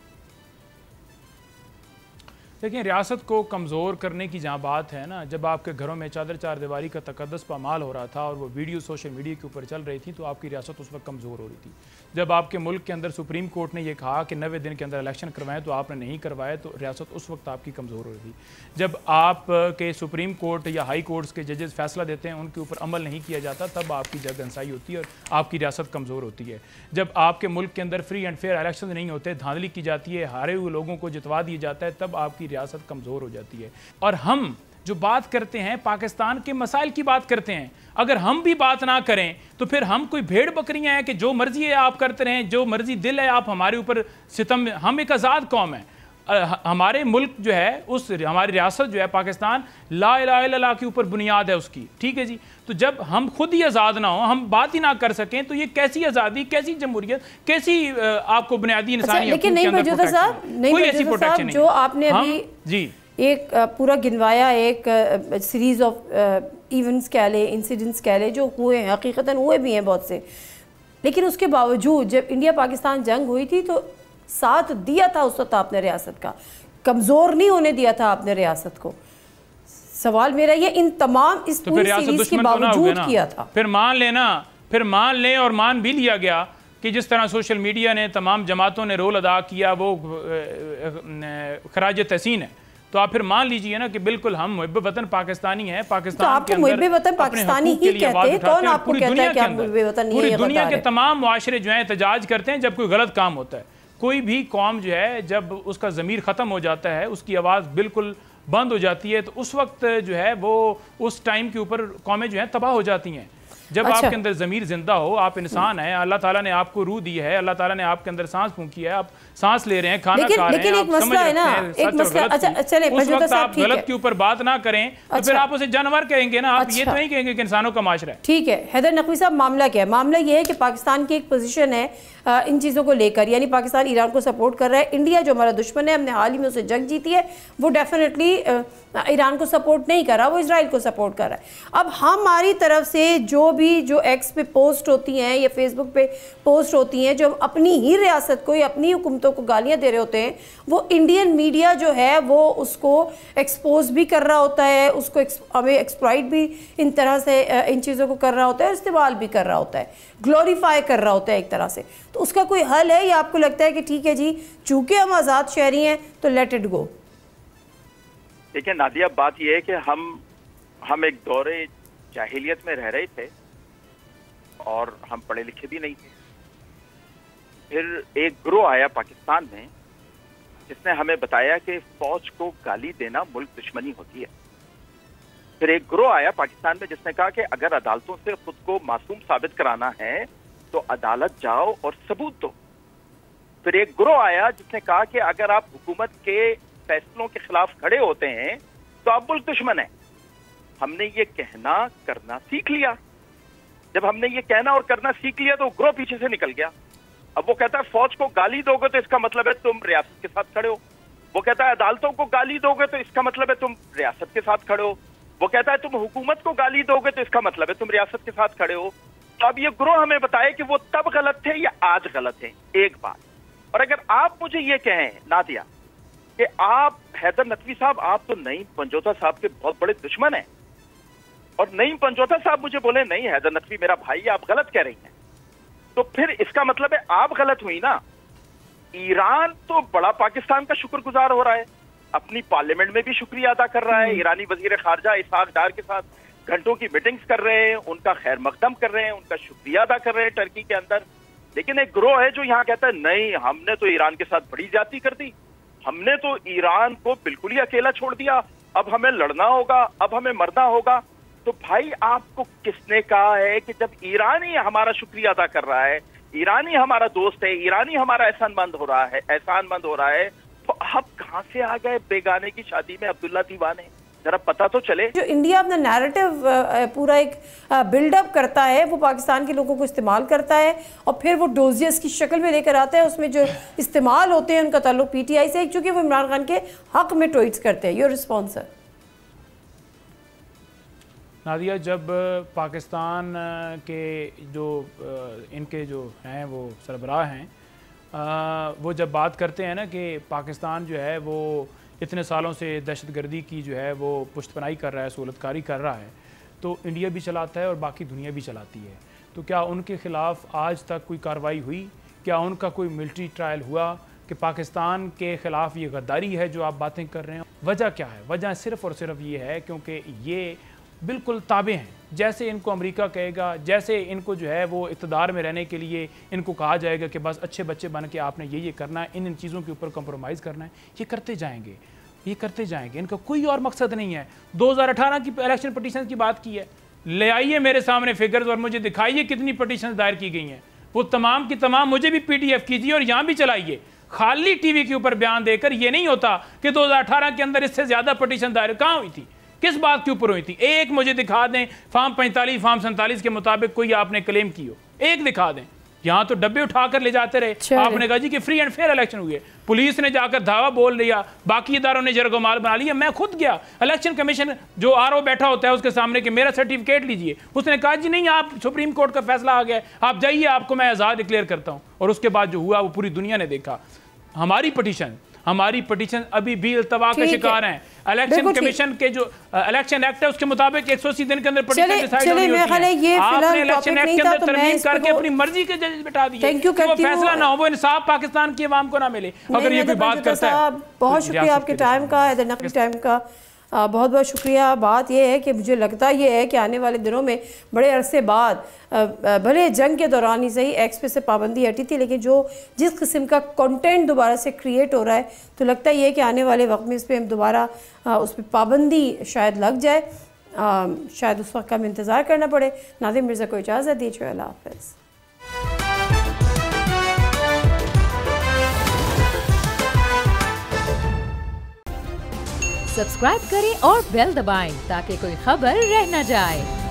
देखिए, रियासत को कमज़ोर करने की जहाँ बात है ना, जब आपके घरों में चादर चार दीवारी का तकद्दस पामाल हो रहा था और वो वीडियो सोशल मीडिया के ऊपर चल रही थी, तो आपकी रियासत उस वक्त कमज़ोर हो रही थी। जब आपके मुल्क के अंदर सुप्रीम कोर्ट ने यह कहा कि 90 दिन के अंदर इलेक्शन करवाएं तो आपने नहीं करवाए, तो रियासत उस वक्त आपकी कमज़ोर हो रही थी। जब आप के सुप्रीम कोर्ट या हाई कोर्ट्स के जजेस फैसला देते हैं, उनके ऊपर अमल नहीं किया जाता, तब आपकी जग अंसाई होती है और आपकी रियासत कमज़ोर होती है। जब आपके मुल्क के अंदर फ्री एंड फेयर इलेक्शन नहीं होते, धांधली की जाती है, हारे हुए लोगों को जितवा दिया जाता है, तब आपकी रियासत कमज़ोर हो जाती है। और हम जो बात करते हैं पाकिस्तान के मसाइल की बात करते हैं, अगर हम भी बात ना करें तो फिर हम कोई भेड़ बकरियां हैं कि जो मर्जी है आप करते रहें, जो मर्जी दिल है आप हमारे ऊपर सितम। हम एक आज़ाद कौम है, हमारे मुल्क जो है उस हमारी रियासत जो है पाकिस्तान ला इलाहा इल्लल्लाह के ऊपर बुनियाद है उसकी, ठीक है जी। तो जब हम खुद ही आज़ाद ना हो, हम बात ही ना कर सकें, तो ये कैसी आज़ादी, कैसी जमहूरियत, कैसी आपको बुनियादी इंसानी लेकिन नहीं मौजूदा साहब, कोई ऐसी प्रोटेक्शन नहीं जो आपने अभी जी एक पूरा गिनवाया, एक सीरीज ऑफ इवेंट्स कह ले, इंसिडेंट्स कह ले, जो हुए हैं, हकीकतन हुए भी हैं बहुत से, लेकिन उसके बावजूद जब इंडिया पाकिस्तान जंग हुई थी तो साथ दिया था उस वक्त आपने रियासत का, कमज़ोर नहीं होने दिया था आपने रियासत को। सवाल मेरा ये, इन तमाम इस पूरी सीरीज के बावजूद किया था। फिर मान लें और मान भी लिया गया कि जिस तरह सोशल मीडिया ने तमाम जमातों ने रोल अदा किया वो खराज तहसीन है। तो आप फिर मान लीजिए ना कि बिल्कुल हम मुहिब वतन पाकिस्तानी हैं, पाकिस्तान तो आप तो मुहिब वतन पाकिस्तानी ही कहते हैं, कौन आपको कहता है कि आप मुहिब वतन नहीं है? पूरी दुनिया के तमाम मुआशरे जो है एहतजाज करते हैं जब कोई गलत काम होता है। कोई भी कौम जो है जब उसका ज़मीर ख़त्म हो जाता है, उसकी आवाज़ बिल्कुल बंद हो जाती है, तो उस वक्त जो है वो उस टाइम के ऊपर कौमें जो है तबाह हो जाती हैं। जब अच्छा। आपके अंदर ज़मीर जिंदा हो, आप इंसान हैं, अल्लाह ताला ने आपको रूह दी है, अल्लाह ताला ने आपके अंदर सांस फूंकी है, आप सांस ले रहे हैं, खाना खा रहे हैं, एक मसला है ना, एक मसला। अच्छा चले, उस वक्त आप गलत के ऊपर बात ना करें तो फिर आप उसे जानवर कहेंगे ना, आप ये तो नहीं कहेंगे कि इंसानों का माशरा है। ठीक है हैदर नकवी साहब, मामला क्या है? मामला ये है कि पाकिस्तान की एक पोजीशन है इन चीज़ों को लेकर, यानी पाकिस्तान ईरान को सपोर्ट कर रहा है। इंडिया जो हमारा दुश्मन है, हमने हाल ही में उसे जंग जीती है, वो डेफिनेटली ईरान को सपोर्ट नहीं कर रहा, वो इजराइल को सपोर्ट कर रहा है। अब हमारी तरफ से जो एक्स पे पोस्ट होती हैं या फेसबुक पे पोस्ट होती हैं, जो अपनी ही रियासत को या अपनी हुकूमतों को गालियाँ दे रहे होते हैं, वो इंडियन मीडिया जो है वो उसको एक्सपोज भी कर रहा होता है, उसको हमें एक्सप्लॉइट भी इन तरह से इन चीज़ों को कर रहा होता है, इस्तेमाल भी कर रहा होता है, ग्लोरीफाई कर रहा होता है एक तरह से। तो उसका कोई हल है या आपको लगता है कि ठीक है जी, चूंकि हम आज़ाद शहरी हैं तो लेट इट गो? देखिए नादिया, बात यह है कि हम एक दौरे जाहिलियत में रह रहे थे और हम पढ़े लिखे भी नहीं थे। फिर एक ग्रोह आया पाकिस्तान में जिसने हमें बताया कि फौज को गाली देना मुल्क दुश्मनी होती है। फिर एक ग्रोह आया पाकिस्तान में जिसने कहा कि अगर अदालतों से खुद को मासूम साबित कराना है तो अदालत जाओ और सबूत दो। फिर एक ग्रोह आया जिसने कहा कि अगर आप हुकूमत के फैसलों के खिलाफ खड़े होते हैं तो आप मुल्क दुश्मन है। हमने ये कहना करना सीख लिया। जब हमने ये कहना और करना सीख लिया तो ग्रोह पीछे से निकल गया। अब वो कहता है फौज को गाली दोगे तो इसका मतलब है तुम रियासत के साथ खड़े हो। वो कहता है अदालतों को गाली दोगे तो इसका मतलब है तुम रियासत के साथ खड़े हो। वो कहता है तुम हुकूमत को गाली दोगे तो इसका मतलब है तुम रियासत के साथ खड़े हो। तो अब ये ग्रोह हमें बताए कि वो तब गलत थे या आज गलत है, एक बात। और अगर आप मुझे ये कहें नादिया कि आप हैदर नकवी साहब, आप तो नईम पंजोता साहब के बहुत बड़े दुश्मन हैं, और नईम पंजोता साहब मुझे बोले नहीं हैदर नकवी मेरा भाई है, आप गलत कह रही हैं, तो फिर इसका मतलब है आप गलत हुई ना। ईरान तो बड़ा पाकिस्तान का शुक्रगुजार हो रहा है, अपनी पार्लियामेंट में भी शुक्रिया अदा कर रहा है, ईरानी वजीर खारजा इसहाक डार के साथ घंटों की मीटिंग्स कर रहे हैं, उनका खैर मकदम कर रहे हैं, उनका शुक्रिया अदा कर रहे हैं टर्की के अंदर। लेकिन एक ग्रोह है जो यहाँ कहता है नहीं हमने तो ईरान के साथ बड़ी ज्यादती कर दी, हमने तो ईरान को बिल्कुल ही अकेला छोड़ दिया, अब हमें लड़ना होगा, अब हमें मरना होगा। तो भाई आपको किसने कहा है कि जब ईरानी हमारा शुक्रिया अदा कर रहा है, ईरानी हमारा दोस्त है, ईरानी हमारा एहसानमंद हो रहा है, तो आप कहां से आ गए बेगाने की शादी में अब्दुल्ला दीवाने? जरा पता तो चले। जो इंडिया अपना नैरेटिव पूरा एक बिल्डअप करता है, वो पाकिस्तान के लोगों को इस्तेमाल करता है और फिर वो डोजियस की शक्ल में लेकर आता है। उसमें जो इस्तेमाल होते हैं उनका ताल्लुक पीटीआई से, चूंकि वो इमरान खान के हक में ट्वीट्स करते हैं। योर रिस्पॉन्स है नादिया, जब पाकिस्तान के जो इनके जो हैं वो सरबराह हैं, वो जब बात करते हैं ना कि पाकिस्तान जो है वो इतने सालों से दहशतगर्दी की जो है वो पुष्टपनाही कर रहा है, सहूलतकारी कर रहा है, तो इंडिया भी चलाता है और बाकी दुनिया भी चलाती है। तो क्या उनके ख़िलाफ़ आज तक कोई कार्रवाई हुई? क्या उनका कोई मिलिट्री ट्रायल हुआ कि पाकिस्तान के ख़िलाफ़ ये गद्दारी है जो आप बातें कर रहे हैं? वजह क्या है? वजह सिर्फ़ और सिर्फ ये है क्योंकि ये बिल्कुल ताबे हैं। जैसे इनको अमेरिका कहेगा, जैसे इनको जो है वो इक़्तिदार में रहने के लिए इनको कहा जाएगा कि बस अच्छे बच्चे बन के आपने ये करना है, इन चीज़ों के ऊपर कंप्रोमाइज़ करना है, ये करते जाएंगे, ये करते जाएंगे। इनका कोई और मकसद नहीं है। 2018 की इलेक्शन पटिशन की बात की है, ले आइए मेरे सामने फिगर्स और मुझे दिखाइए कितनी पटिशन दायर की गई हैं। वो तमाम की तमाम मुझे भी PDF कीजिए और यहाँ भी चलाइए। खाली TV के ऊपर बयान देकर ये नहीं होता कि 2018 के अंदर इससे ज़्यादा पटिशन दायर कहाँ हुई थी, किस बात के ऊपर हुई थी। एक मुझे दिखा दें फॉर्म 45 फॉर्म 47 के मुताबिक कोई आपने क्लेम की हो, एक दिखा दें। यहाँ तो डब्बे उठाकर ले जाते रहे। आपने कहा जी कि फ्री एंड फेयर इलेक्शन हुए, पुलिस ने जाकर धावा बोल लिया, बाकी इदारों ने जरगोमाल बना लिया। मैं खुद गया इलेक्शन कमीशन जो RO बैठा होता है उसके सामने कि मेरा सर्टिफिकेट लीजिए, उसने कहा जी नहीं आप सुप्रीम कोर्ट का फैसला आ गया, आप जाइए, आपको मैं आज़ाद डिक्लेयर करता हूँ। और उसके बाद जो हुआ वो पूरी दुनिया ने देखा। हमारी पटिशन हमारी पिटीशन अभी भी इल्तवा का शिकार हैं। इलेक्शन कमीशन के जो इलेक्शन एक्ट है उसके मुताबिक 180 दिन के अंदर पिटीशन डिसाइड होनी होती है। आपने इलेक्शन एक्ट के अंदर तरमीम करके अपनी मर्जी के जज बिठा दिए, वो फैसला ना हो, वो इंसाफ पाकिस्तान की आवाम को ना मिले। अगर ये कोई बात करता है, बहुत शुक्रिया आपके टाइम का, हैदर नकवी टाइम का बहुत बहुत शुक्रिया। बात यह है कि मुझे लगता ये है कि आने वाले दिनों में बड़े अरसे बाद, भले जंग के दौरान ही सही एक्स पे से पाबंदी हटी थी, लेकिन जो जिस किस्म का कंटेंट दोबारा से क्रिएट हो रहा है, तो लगता ये है कि आने वाले वक्त में इस पर हम दोबारा उस पर पाबंदी शायद लग जाए। शायद उस वक्त का हमें इंतज़ार करना पड़े। नादिम मिर्ज़ा को इजाज़त दीजिए, अल्लाह हाफ़िज़। सब्सक्राइब करें और बेल दबाएं ताकि कोई खबर रह न जाए।